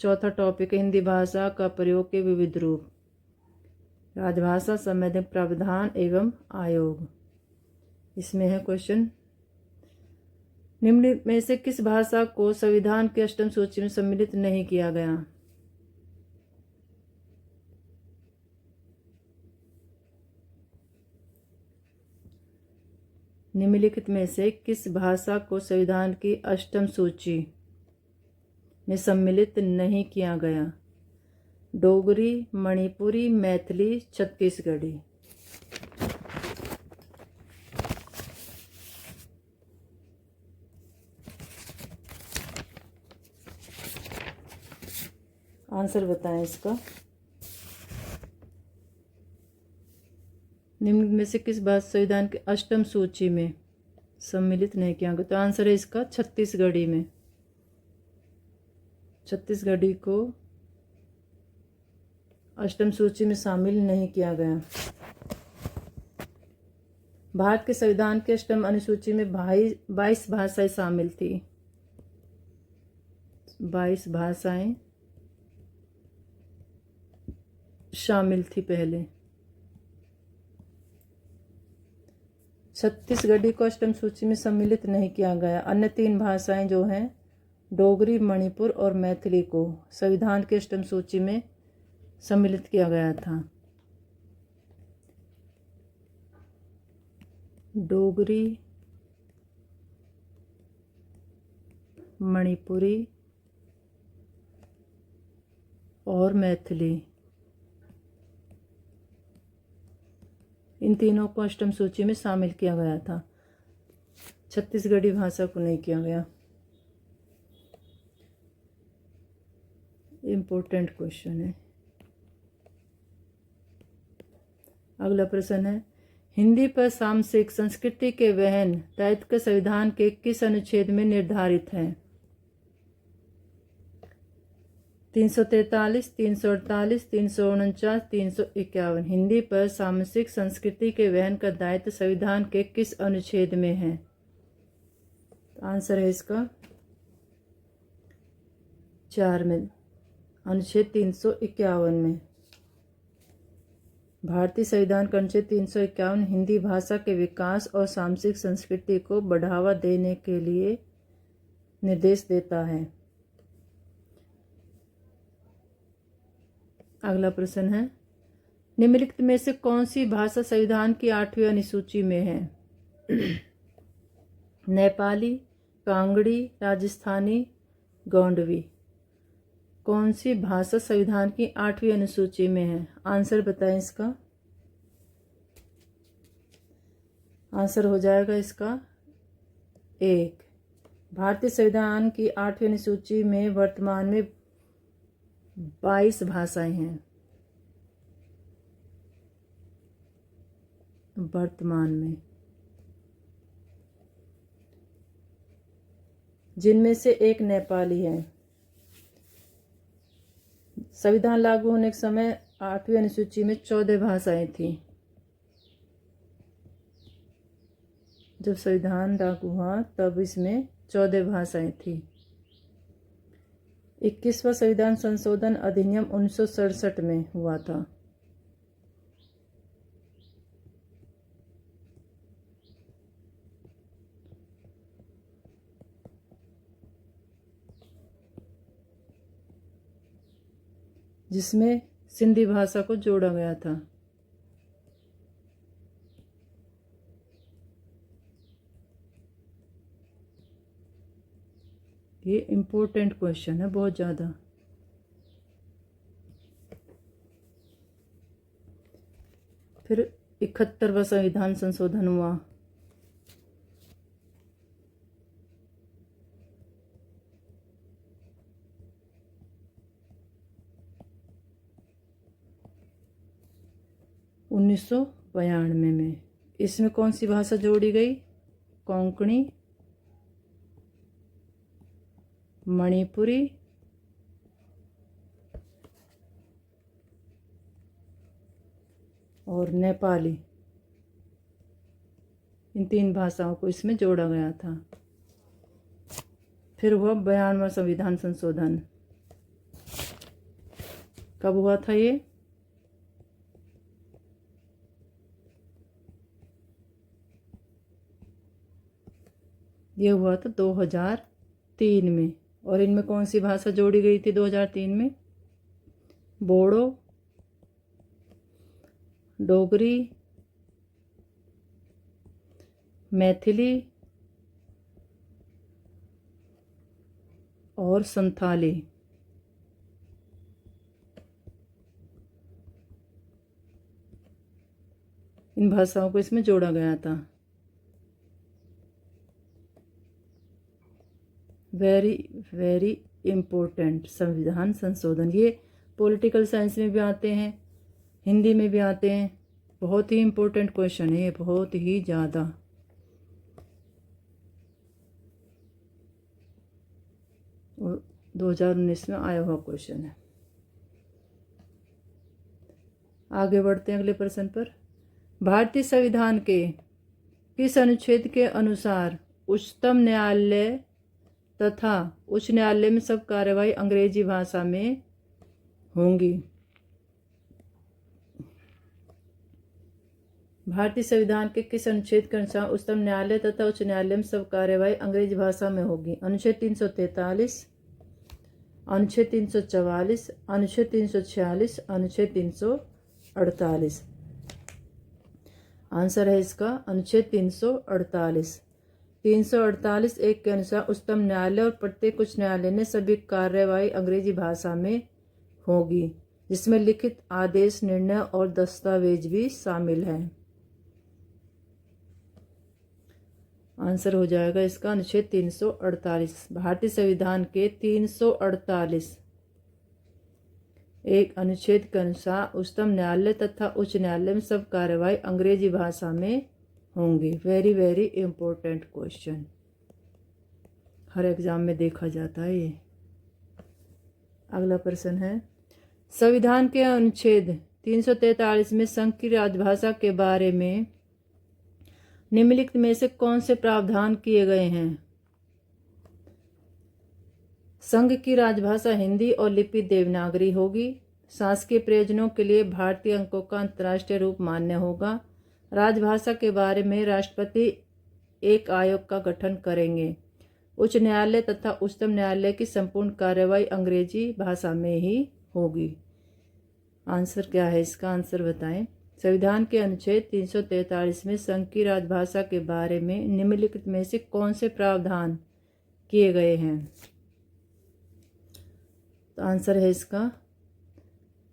चौथा टॉपिक है हिंदी भाषा का प्रयोग के विविध रूप, राजभाषा, संवैधानिक प्रावधान एवं आयोग। इसमें है क्वेश्चन, निम्न में से किस भाषा को संविधान की अष्टम सूची में सम्मिलित नहीं किया गया? निम्नलिखित में से किस भाषा को संविधान की अष्टम सूची में सम्मिलित नहीं किया गया? डोगरी, मणिपुरी, मैथिली, छत्तीसगढ़ी। आंसर बताएं इसका। निम्न में से किस भाषा संविधान की अष्टम सूची में सम्मिलित नहीं किया गया? तो आंसर है इसका छत्तीसगढ़ी में। छत्तीसगढ़ी को अष्टम सूची में शामिल नहीं किया गया। भारत के संविधान की अष्टम अनुसूची में 22 भाषाएं शामिल थी। 22 भाषाएं शामिल थी पहले। छत्तीसगढ़ी को अष्टम सूची में सम्मिलित नहीं किया गया। अन्य 3 भाषाएं जो हैं डोगरी, मणिपुर और मैथिली को संविधान की अष्टम सूची में सम्मिलित किया गया था। डोगरी, मणिपुरी और मैथिली, इन तीनों को अष्टम सूची में शामिल किया गया था। छत्तीसगढ़ी भाषा को नहीं किया गया। इम्पोर्टेंट क्वेश्चन है। अगला प्रश्न है, हिंदी पर सामसिक संस्कृति के वहन दायित्व संविधान के किस अनुच्छेद में निर्धारित है? 343, 348, 349, 351। हिंदी पर सामसिक संस्कृति के वहन का दायित्व संविधान के किस अनुच्छेद में है? आंसर है इसका 4 में, अनुच्छेद 351 में। भारतीय संविधान का अनुच्छेद 351 हिंदी भाषा के विकास और सामसिक संस्कृति को बढ़ावा देने के लिए निर्देश देता है। अगला प्रश्न है, निम्नलिखित में से कौन सी भाषा संविधान की 8वीं अनुसूची में है? नेपाली, कांगड़ी, राजस्थानी, गोंडवी। कौन सी भाषा संविधान की 8वीं अनुसूची में है? आंसर बताएं इसका। आंसर हो जाएगा इसका 1। भारतीय संविधान की 8वीं अनुसूची में वर्तमान में 22 भाषाएं हैं। वर्तमान में, जिनमें से एक नेपाली है। संविधान लागू होने के समय 8वीं अनुसूची में 14 भाषाएं थी। जब संविधान लागू हुआ तब इसमें 14 भाषाएं थी। 21वां संविधान संशोधन अधिनियम 1967 में हुआ था। जिसमें सिंधी भाषा को जोड़ा गया था। ये इम्पोर्टेंट क्वेश्चन है बहुत ज़्यादा। फिर 71वां संविधान संशोधन हुआ। उन्नीस सौ 92 में। इसमें कौन सी भाषा जोड़ी गई? कोंकणी, मणिपुरी और नेपाली, इन 3 भाषाओं को इसमें जोड़ा गया था। फिर हुआ 92वां संविधान संशोधन। कब हुआ था ये हुआ था 2003 में। और इनमें कौन सी भाषा जोड़ी गई थी 2003 में? बोडो, डोगरी, मैथिली और संथाली। इन भाषाओं को इसमें जोड़ा गया था। वेरी वेरी इम्पोर्टेंट संविधान संशोधन। ये पॉलिटिकल साइंस में भी आते हैं, हिंदी में भी आते हैं। बहुत ही इम्पोर्टेंट क्वेश्चन है ये, बहुत ही ज़्यादा। और 2019 में आया हुआ क्वेश्चन है। आगे बढ़ते हैं अगले प्रश्न पर। भारतीय संविधान के किस अनुच्छेद के अनुसार उच्चतम न्यायालय तथा उच्च न्यायालय में सब कार्यवाही अंग्रेजी भाषा में होंगी? भारतीय संविधान के किस अनुच्छेद के अनुसार उच्चतम न्यायालय तथा उच्च न्यायालय में सब कार्यवाही अंग्रेजी भाषा में होगी? अनुच्छेद 343, अनुच्छेद 344, अनुच्छेद 346, अनुच्छेद 348। आंसर है इसका अनुच्छेद 348। 348 एक के अनुसार उच्चतम न्यायालय और प्रत्येक उच्च न्यायालय ने सभी कार्यवाही अंग्रेजी भाषा में होगी, जिसमें लिखित आदेश, निर्णय और दस्तावेज भी शामिल हैं। आंसर हो जाएगा इसका अनुच्छेद 348। भारतीय संविधान के 348 एक अनुच्छेद के अनुसार उच्चतम न्यायालय तथा उच्च न्यायालय में सब कार्यवाही अंग्रेजी भाषा में होंगी। वेरी वेरी इम्पोर्टेंट क्वेश्चन, हर एग्जाम में देखा जाता है ये। अगला प्रश्न है, संविधान के अनुच्छेद 343 में संघ की राजभाषा के बारे में निम्नलिखित में से कौन से प्रावधान किए गए हैं? संघ की राजभाषा हिंदी और लिपि देवनागरी होगी। शासकीय प्रयोजनों के लिए भारतीय अंकों का अंतर्राष्ट्रीय रूप मान्य होगा। राजभाषा के बारे में राष्ट्रपति एक आयोग का गठन करेंगे। उच्च न्यायालय तथा उच्चतम न्यायालय की संपूर्ण कार्यवाही अंग्रेजी भाषा में ही होगी। आंसर क्या है इसका? आंसर बताएं। संविधान के अनुच्छेद 343 में संघ की राजभाषा के बारे में निम्नलिखित में से कौन से प्रावधान किए गए हैं? तो आंसर है इसका,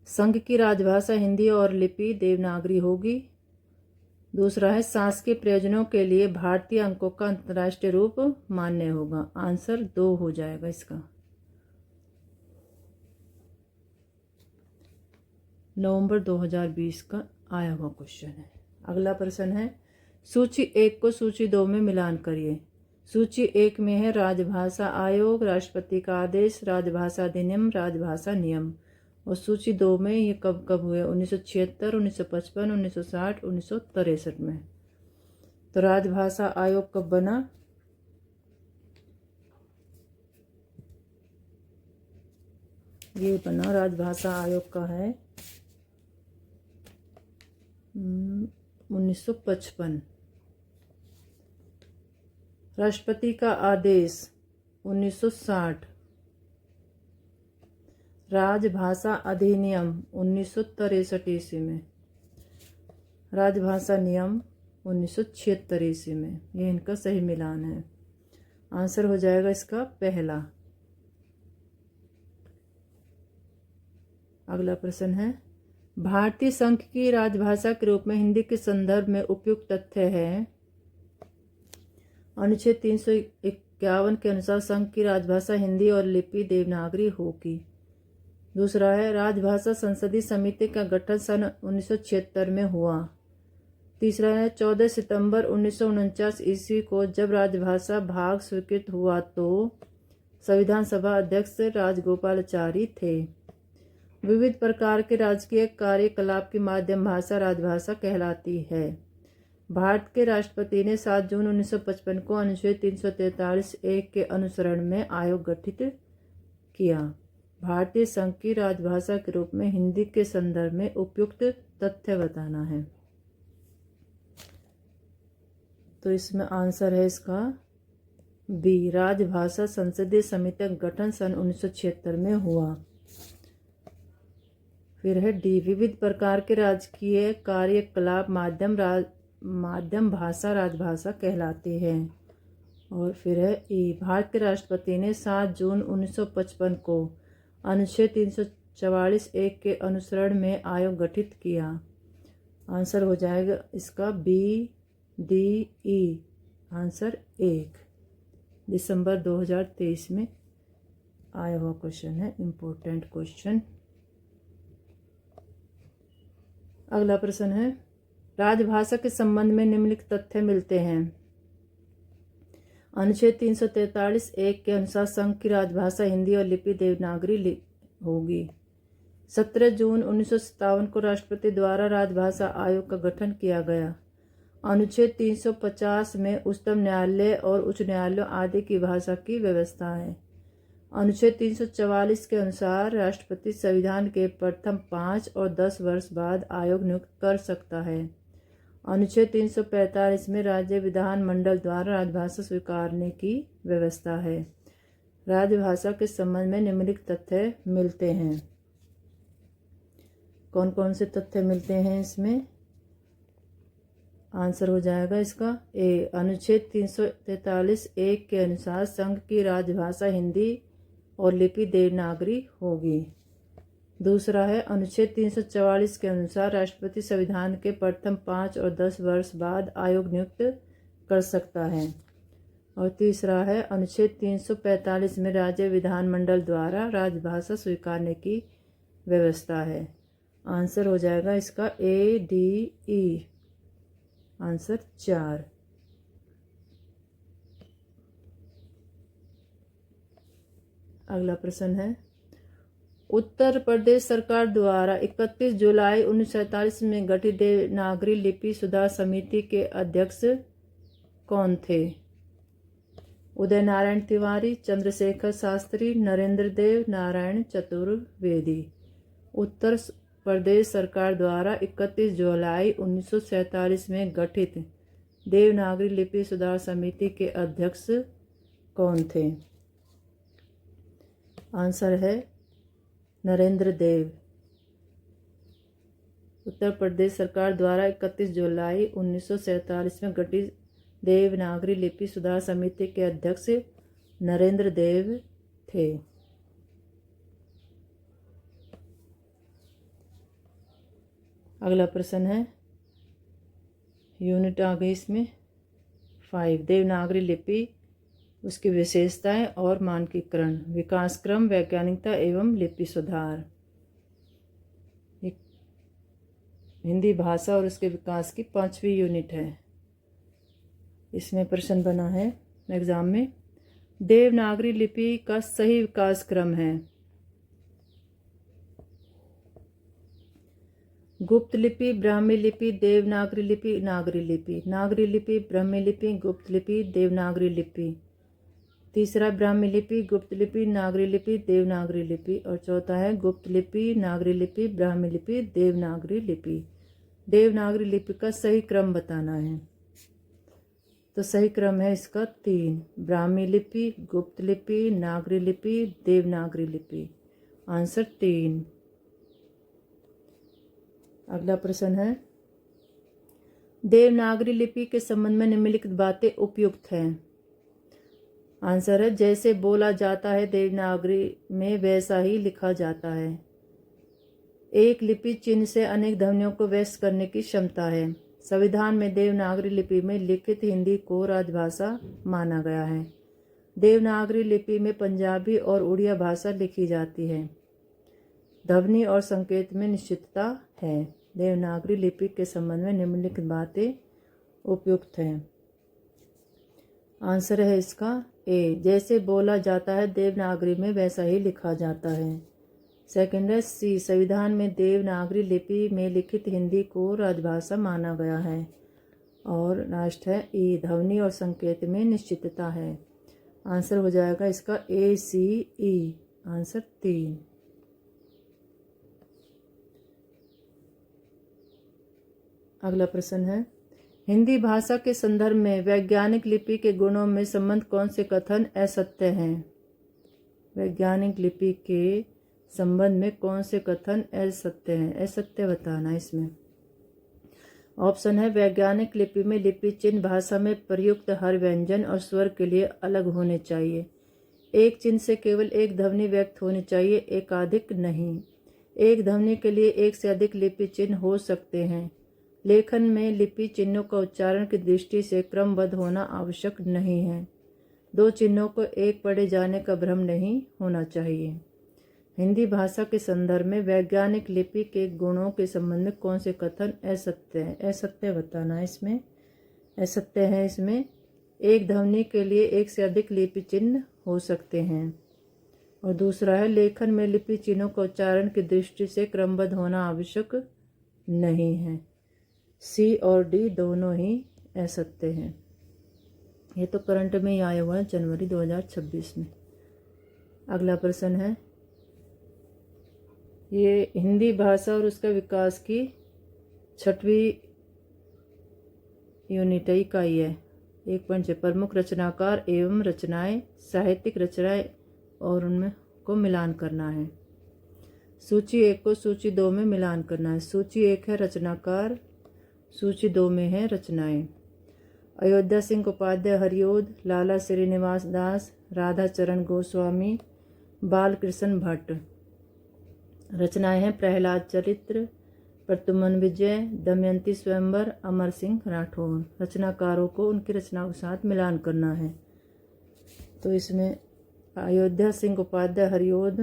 संघ की राजभाषा हिंदी और लिपि देवनागरी होगी। दूसरा है, शासकीय प्रयोजनों के लिए भारतीय अंकों का अंतर्राष्ट्रीय रूप मान्य होगा। आंसर 2 हो जाएगा इसका। नवंबर 2020 का आया हुआ क्वेश्चन है। अगला प्रश्न है, सूची 1 को सूची 2 में मिलान करिए। सूची 1 में है राजभाषा आयोग, राष्ट्रपति का आदेश, राजभाषा अधिनियम, राजभाषा नियम। और सूची 2 में ये कब कब हुए? 1976, 1955, 1960, 1963 में। तो राजभाषा आयोग कब बना? ये बना राजभाषा आयोग का है 1955। राष्ट्रपति का आदेश 1960। राजभाषा अधिनियम 1963 ईस्वी में। राजभाषा नियम 1976 ईस्वी में। ये इनका सही मिलान है। आंसर हो जाएगा इसका पहला। अगला प्रश्न है, भारतीय संघ की राजभाषा के रूप में हिंदी के संदर्भ में उपयुक्त तथ्य है। अनुच्छेद 351 के अनुसार संघ की राजभाषा हिंदी और लिपि देवनागरी होगी। दूसरा है, राजभाषा संसदीय समिति का गठन सन 1976 में हुआ। तीसरा है, 14 सितंबर 1949 ईस्वी को जब राजभाषा भाग स्वीकृत हुआ तो संविधान सभा अध्यक्ष राजगोपालाचारी थे। विविध प्रकार के राजकीय कार्यकलाप की माध्यम भाषा राजभाषा कहलाती है। भारत के राष्ट्रपति ने 7 जून 1955 को अनुच्छेद 343(1) के अनुसरण में आयोग गठित किया। भारतीय संघ की राजभाषा के रूप में हिंदी के संदर्भ में उपयुक्त तथ्य बताना है। तो इसमें आंसर है इसका बी, राजभाषा संसदीय समिति का गठन सन 1976 में हुआ। फिर है डी, विविध प्रकार के राजकीय कार्यकलाप माध्यम भाषा राजभाषा कहलाती है। और फिर है ई, भारत के राष्ट्रपति ने 7 जून 1955 को अनुच्छेद 344(1) के अनुसरण में आयोग गठित किया। आंसर हो जाएगा इसका बी, डी, ई। आंसर 1 दिसंबर 2023 में आया हुआ क्वेश्चन है, इम्पोर्टेंट क्वेश्चन। अगला प्रश्न है, राजभाषा के संबंध में निम्नलिखित तथ्य मिलते हैं। अनुच्छेद 343(1) के अनुसार संघ की राजभाषा हिंदी और लिपि देवनागरी होगी। 17 जून 1957 को राष्ट्रपति द्वारा राजभाषा आयोग का गठन किया गया। अनुच्छेद 350 में उच्चतम न्यायालय और उच्च न्यायालयों आदि की भाषा की व्यवस्था है। अनुच्छेद 344 के अनुसार राष्ट्रपति संविधान के प्रथम 5 और 10 वर्ष बाद आयोग नियुक्त कर सकता है। अनुच्छेद 345 में राज्य विधानमंडल द्वारा राजभाषा स्वीकारने की व्यवस्था है। राजभाषा के संबंध में निम्नलिखित तथ्य मिलते हैं। कौन कौन से तथ्य मिलते हैं इसमें? आंसर हो जाएगा इसका ए, अनुच्छेद 343(1) के अनुसार संघ की राजभाषा हिंदी और लिपि देवनागरी होगी। दूसरा है अनुच्छेद 344 के अनुसार राष्ट्रपति संविधान के प्रथम 5 और 10 वर्ष बाद आयोग नियुक्त कर सकता है। और तीसरा है अनुच्छेद 345 में राज्य विधानमंडल द्वारा राजभाषा स्वीकारने की व्यवस्था है। आंसर हो जाएगा इसका ए, डी, ई। आंसर 4। अगला प्रश्न है, उत्तर प्रदेश सरकार द्वारा 31 जुलाई 1947 में गठित देवनागरी लिपि सुधार समिति के अध्यक्ष कौन थे? उदय नारायण तिवारी, चंद्रशेखर शास्त्री, नरेंद्र देव, नारायण चतुर्वेदी। उत्तर प्रदेश सरकार द्वारा 31 जुलाई 1947 में गठित देवनागरी लिपि सुधार समिति के अध्यक्ष कौन थे? आंसर है नरेंद्र देव। उत्तर प्रदेश सरकार द्वारा 31 जुलाई 1947 में गठित देवनागरी लिपि सुधार समिति के अध्यक्ष नरेंद्र देव थे। अगला प्रश्न है, यूनिट आ गई इसमें 5, देवनागरी लिपि, उसकी विशेषताएं और मानकीकरण, विकास क्रम, वैज्ञानिकता एवं लिपि सुधार। हिंदी भाषा और उसके विकास की 5वीं यूनिट है। इसमें प्रश्न बना है एग्जाम में, देवनागरी लिपि का सही विकास क्रम है। गुप्त लिपि, ब्राह्मी लिपि, देवनागरी लिपि, नागरी लिपि। नागरी लिपि, ब्राह्मी लिपि, गुप्त लिपि, देवनागरी लिपि। तीसरा ब्राह्मी लिपि, गुप्त लिपि, नागरी लिपि, देवनागरी लिपि। और चौथा है गुप्त लिपि, नागरी लिपि, ब्राह्मी लिपि, देवनागरी लिपि। देवनागरी लिपि का सही क्रम बताना है। तो सही क्रम है इसका 3, ब्राह्मी लिपि, गुप्त लिपि, नागरी लिपि, देवनागरी लिपि। आंसर 3। अगला प्रश्न है, देवनागरी लिपि के संबंध में निम्नलिखित बातें उपयुक्त हैं। आंसर है जैसे बोला जाता है देवनागरी में वैसा ही लिखा जाता है। एक लिपि चिन्ह से अनेक ध्वनियों को व्यक्त करने की क्षमता है। संविधान में देवनागरी लिपि में लिखित हिंदी को राजभाषा माना गया है। देवनागरी लिपि में पंजाबी और उड़िया भाषा लिखी जाती है। ध्वनि और संकेत में निश्चितता है। देवनागरी लिपि के संबंध में निम्नलिखित बातें उपयुक्त हैं। आंसर है इसका ए, जैसे बोला जाता है देवनागरी में वैसा ही लिखा जाता है। सेकंड है सी, संविधान में देवनागरी लिपि में लिखित हिंदी को राजभाषा माना गया है। और लास्ट है ई, ध्वनि और संकेत में निश्चितता है। आंसर हो जाएगा इसका ए, सी, ई। आंसर 3। अगला प्रश्न है, हिंदी भाषा के संदर्भ में वैज्ञानिक लिपि के गुणों में संबंध कौन से कथन असत्य हैं? वैज्ञानिक लिपि के संबंध में कौन से कथन असत्य हैं? असत्य बताना इसमें। ऑप्शन है, वैज्ञानिक लिपि में लिपि चिन्ह भाषा में प्रयुक्त हर व्यंजन और स्वर के लिए अलग होने चाहिए। एक चिन्ह से केवल एक ध्वनि व्यक्त होनी चाहिए, एकाधिक नहीं। एक ध्वनि के लिए एक से अधिक लिपि चिन्ह हो सकते हैं। लेखन में लिपि चिन्हों का उच्चारण की दृष्टि से क्रमबद्ध होना आवश्यक नहीं है। दो चिन्हों को एक पढ़े जाने का भ्रम नहीं होना चाहिए। हिंदी भाषा के संदर्भ में वैज्ञानिक लिपि के गुणों के संबंध में कौन से कथन असत्य हैं? असत्य बताना इसमें। असत्य है इसमें, एक ध्वनि के लिए एक से अधिक लिपि चिन्ह हो सकते हैं। और दूसरा है, लेखन में लिपि चिन्हों का उच्चारण की दृष्टि से क्रमबद्ध होना आवश्यक नहीं है। सी और डी दोनों ही असत्य हैं। ये तो करंट में ही आया हुआ है, जनवरी 2026 में। अगला प्रश्न है, ये हिंदी भाषा और उसका विकास की 6वीं यूनिट इकाई है। 1.6 प्रमुख रचनाकार एवं रचनाएं, साहित्यिक रचनाएं और उनमें को मिलान करना है। सूची 1 को सूची 2 में मिलान करना है। सूची 1 है रचनाकार, सूची 2 में है रचनाएं। अयोध्या सिंह उपाध्याय हरिओद, लाला श्रीनिवास दास, राधा चरण गोस्वामी, बालकृष्ण भट्ट। रचनाएं हैं प्रहलाद चरित्र, प्रद्युम्न विजय, दमयंती स्वयंवर, अमर सिंह राठौर। रचनाकारों को उनकी रचनाओं के साथ मिलान करना है। तो इसमें अयोध्या सिंह उपाध्याय हरिओद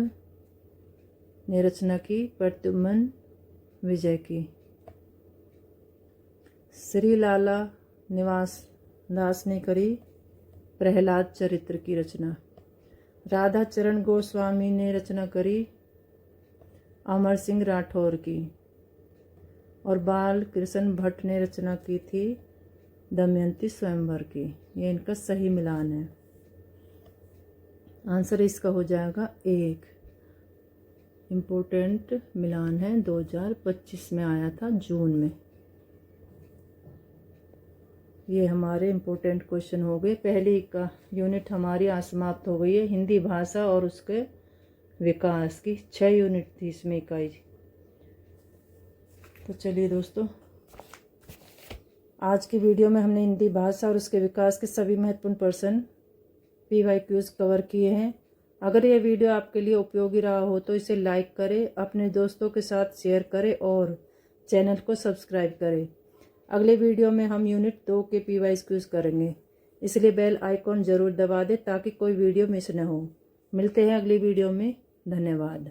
ने रचना की प्रद्युम्न विजय की। श्री लाला निवास दास ने करी प्रहलाद चरित्र की रचना। राधा चरण गोस्वामी ने रचना करी अमर सिंह राठौर की। और बाल कृष्ण भट्ट ने रचना की थी दमयंती स्वयंवर की। ये इनका सही मिलान है। आंसर इसका हो जाएगा 1। इम्पोर्टेंट मिलान है, 2025 में आया था जून में। ये हमारे इम्पोर्टेंट क्वेश्चन हो गए। पहली का यूनिट हमारी आज समाप्त हो गई है। हिंदी भाषा और उसके विकास की 6 यूनिट थी इसमें इकाई। तो चलिए दोस्तों, आज की वीडियो में हमने हिंदी भाषा और उसके विकास के सभी महत्वपूर्ण प्रश्न PYQs कवर किए हैं। अगर यह वीडियो आपके लिए उपयोगी रहा हो तो इसे लाइक करें, अपने दोस्तों के साथ शेयर करें और चैनल को सब्सक्राइब करें। अगले वीडियो में हम यूनिट 2 के PYQs करेंगे, इसलिए बेल आइकॉन ज़रूर दबा दें ताकि कोई वीडियो मिस न हो। मिलते हैं अगली वीडियो में। धन्यवाद।